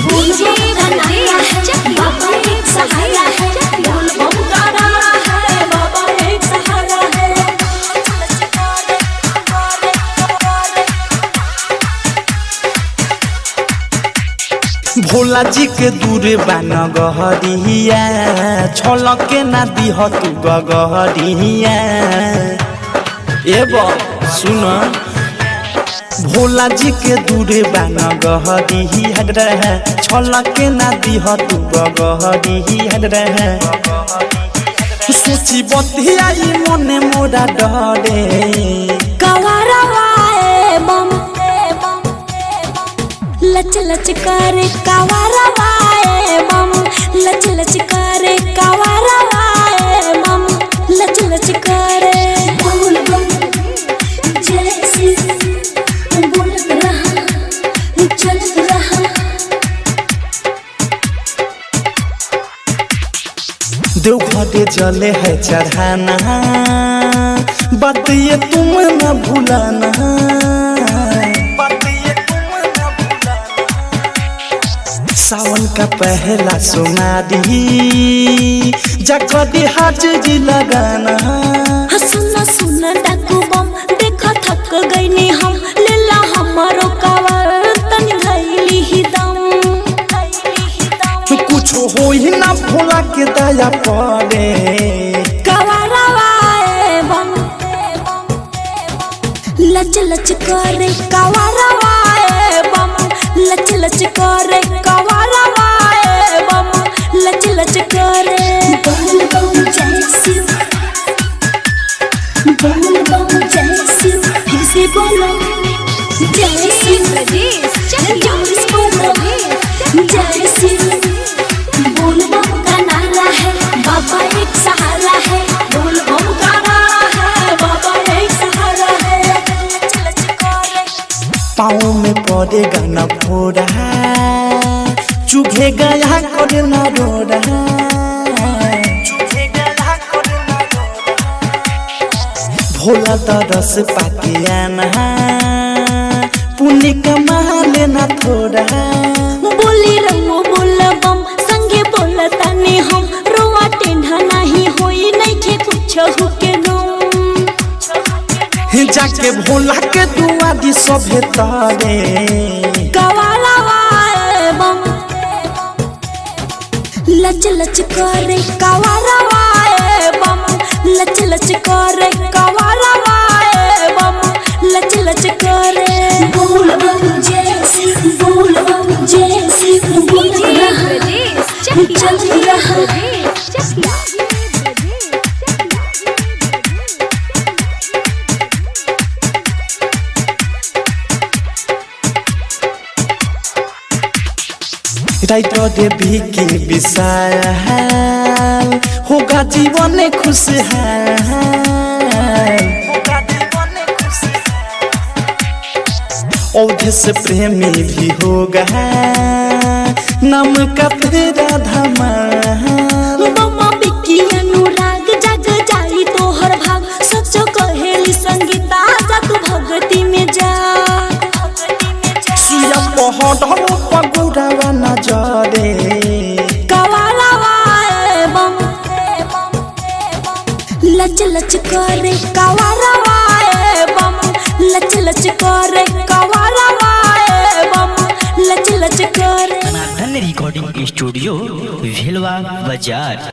DJ Brajesh चकिया बाबा एक सहारा है, बोल बम का नारा है, बाबा एक सहारा है। भोला जी के दूर बान गहरिया छलके ना दिह तू गहरिया सुन भोला जी के दूर बान गहरिया छलके ना दिह तू गहरिया सोची बतिया मने मोरा डरे लच लच करे कावारा वाए बम, लच लच करे कावारा वाए बम, लच लच करे बोल बम जैसे बोलत रहा चलत रहा। देवघरे जले है चढ़ाना बात ये तुम न भूलाना सावन का पहला सोनारी जगदी हाजिरी लगाना। सुना सुना डाकू बम देखा थक गईनी हम लेला हमारो कावर तनी धैली ही दम कुछ हो ही ना भोला के दया पड़े कावरा वाए बम, लच लच करे कावरा वाए बम, लच लच करे कावरा वाए बम, लच लच करे बोल बम जैसी बोल बम जैसी फिर से बोलो जैसी जोश बोलो जैसी बोल बम का नारा है, बाबा एक सहारा है, बोल बम का नारा है, बाबा एक सहारा है। लच लच करे पाँव में पड़ेगा न फोड़ा चुभेगा यहाँ कर न रोड़ा भोला तरस पाके आना पुण्य कमा लेना थोड़ा। बोली रमो बोल बम संगे बोल तानी हम रोआ टेढ़ा नहीं होई नहीं खे कुछ हुके गम जाके भोला के दुआ दी सभे तारे कावाला वाए बम, लच लच करे कावाला वाए बम, लच लच करे कावाला वाए बम, लच लच करे बोल बम जैसी बोल बम जैसी बोल रहा चल रहा। राइटर भी की विशाल होगा जीवन खुशहाल औधे से प्रेमी भी होगा नाम का तेरा धमाल। बम्मा बिक्की अनुराग जग जाई तोहर भाग सच कहेली संगीता जग भगती में जा सुया पहाड़ पगुड़ा नजरे कावाला वाए बम, लच लच करे कावाला वाए बम, लच लच करे कावाला वाए बम, लच लच करे। रिकॉर्डिंग स्टूडियो भेलवा बाजार।